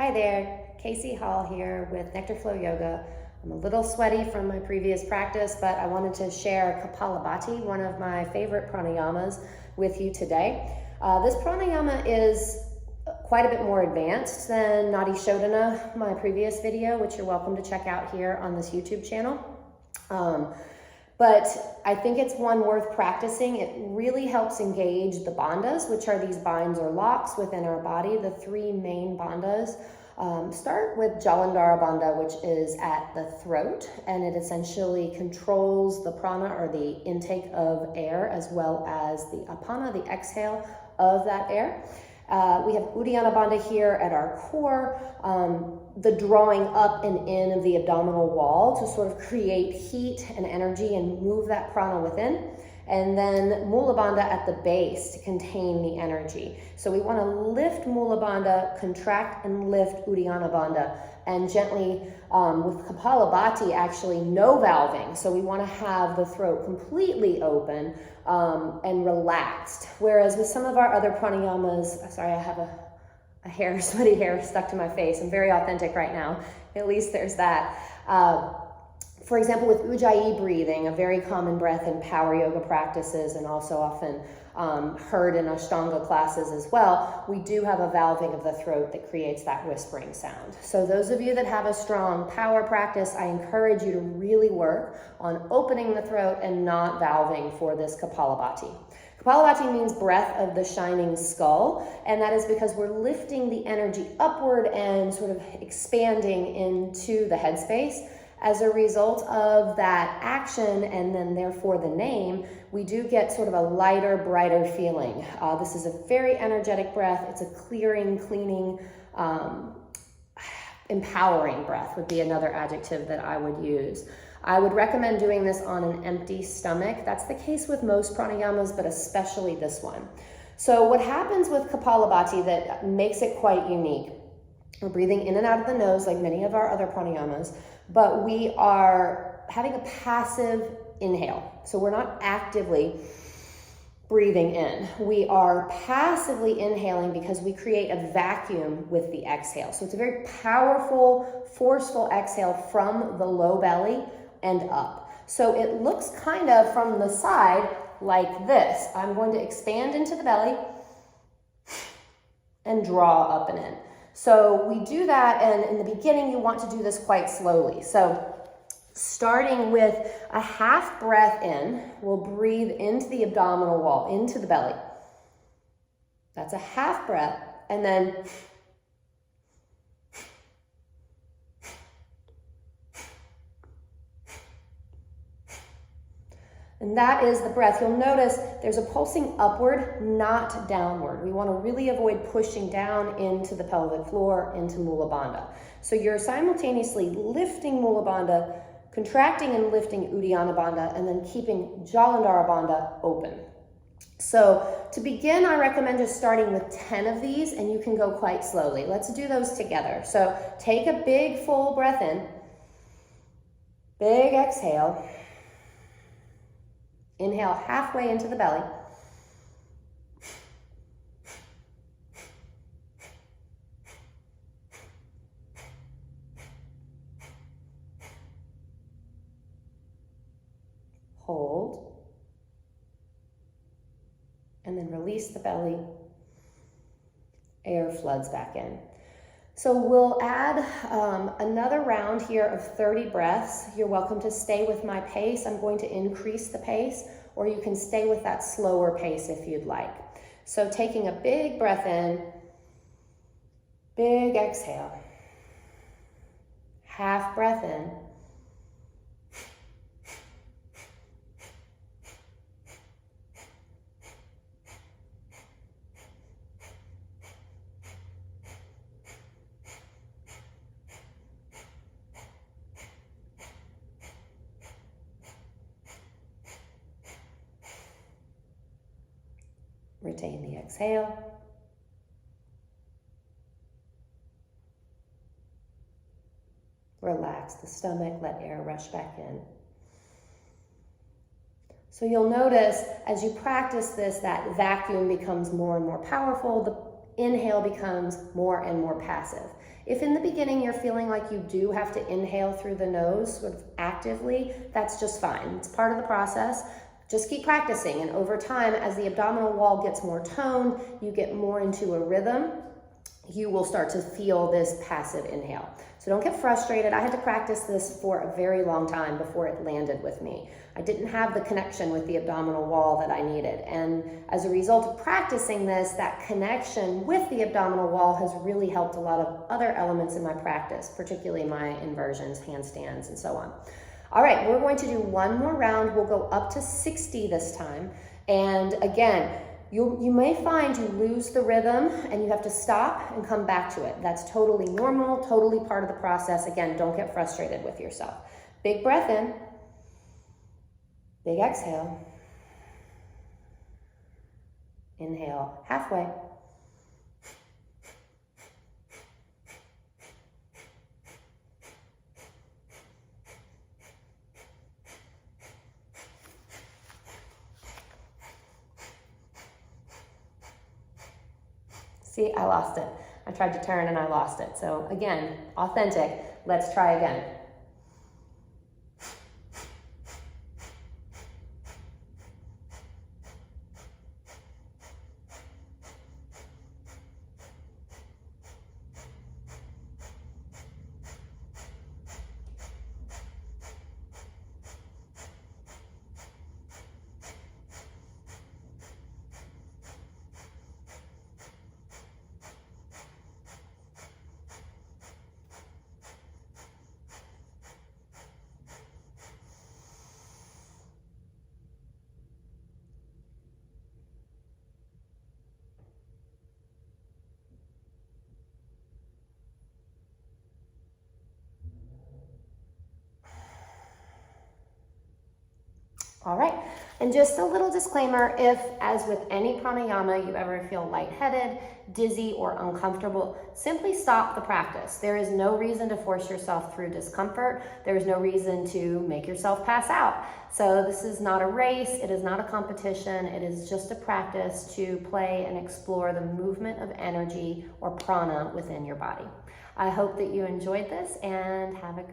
Hi there, Casey Hall here with Nectar Flow Yoga. I'm a little sweaty from my previous practice, but I wanted to share Kapalabhati, one of my favorite pranayamas, with you today. This pranayama is quite a bit more advanced than Nadi Shodhana, my previous video, which you're welcome to check out here on this YouTube channel. But I think it's one worth practicing. It really helps engage the bandhas, which are these binds or locks within our body. The three main bandhas start with Jalandhara bandha, which is at the throat, and it essentially controls the prana, or the intake of air, as well as the apana, the exhale of that air. We have Uddiyana bandha here at our core, the drawing up and in of the abdominal wall to sort of create heat and energy and move that prana within. And then Mula bandha at the base to contain the energy. So we want to lift Mula bandha, contract and lift Uddiyana bandha, and gently, with Kapalabhati, actually no valving. So we want to have the throat completely open and relaxed. Whereas with some of our other pranayamas, sorry, I have a sweaty hair stuck to my face. I'm very authentic right now. At least there's that. For example, with Ujjayi breathing, a very common breath in power yoga practices and also often heard in Ashtanga classes as well, we do have a valving of the throat that creates that whispering sound. So those of you that have a strong power practice, I encourage you to really work on opening the throat and not valving for this Kapalabhati. Kapalabhati means breath of the shining skull, and that is because we're lifting the energy upward and sort of expanding into the headspace. As a result of that action, and then therefore the name, we do get sort of a lighter, brighter feeling. This is a very energetic breath. It's a clearing, cleaning, empowering breath would be another adjective that I would use. I would recommend doing this on an empty stomach. That's the case with most pranayamas, but especially this one. So what happens with Kapalabhati that makes it quite unique, we're breathing in and out of the nose like many of our other pranayamas, but we are having a passive inhale. So we're not actively breathing in. We are passively inhaling because we create a vacuum with the exhale. So it's a very powerful, forceful exhale from the low belly and up. So it looks kind of from the side like this. I'm going to expand into the belly and draw up and in. So we do that, and in the beginning you want to do this quite slowly. So starting with a half breath in, we'll breathe into the abdominal wall, into the belly. That's a half breath, and then and that is the breath. You'll notice there's a pulsing upward, not downward. We want to really avoid pushing down into the pelvic floor, into Mula bandha. So you're simultaneously lifting Mula bandha, contracting and lifting Uddiyana bandha, and then keeping Jalandhara bandha open. So to begin, I recommend just starting with 10 of these, and you can go quite slowly. Let's do those together. So take a big full breath in, big exhale. Inhale halfway into the belly. Hold. And then release the belly. Air floods back in. So we'll add another round here of 30 breaths. You're welcome to stay with my pace. I'm going to increase the pace, or you can stay with that slower pace if you'd like. So taking a big breath in, big exhale, half breath in, retain the exhale. Relax the stomach, let air rush back in. So you'll notice as you practice this, that vacuum becomes more and more powerful. inhale becomes more and more passive. If in the beginning you're feeling like you do have to inhale through the nose sort of actively, that's just fine. It's part of the process. Just keep practicing, and over time, as the abdominal wall gets more toned, you get more into a rhythm, you will start to feel this passive inhale. So don't get frustrated. I had to practice this for a very long time before it landed with me. I didn't have the connection with the abdominal wall that I needed. And as a result of practicing this, that connection with the abdominal wall has really helped a lot of other elements in my practice, particularly my inversions, handstands, and so on. All right, we're going to do one more round. We'll go up to 60 this time. And again, you may find you lose the rhythm and you have to stop and come back to it. That's totally normal, totally part of the process. Again, don't get frustrated with yourself. Big breath in, big exhale. Inhale, halfway. See, I lost it. I tried to turn and I lost it. So again, authentic. Let's try again. All right, and just a little disclaimer, if, as with any pranayama, you ever feel lightheaded, dizzy, or uncomfortable, simply stop the practice. There is no reason to force yourself through discomfort. There is no reason to make yourself pass out. So this is not a race, it is not a competition, it is just a practice to play and explore the movement of energy or prana within your body. I hope that you enjoyed this and have a great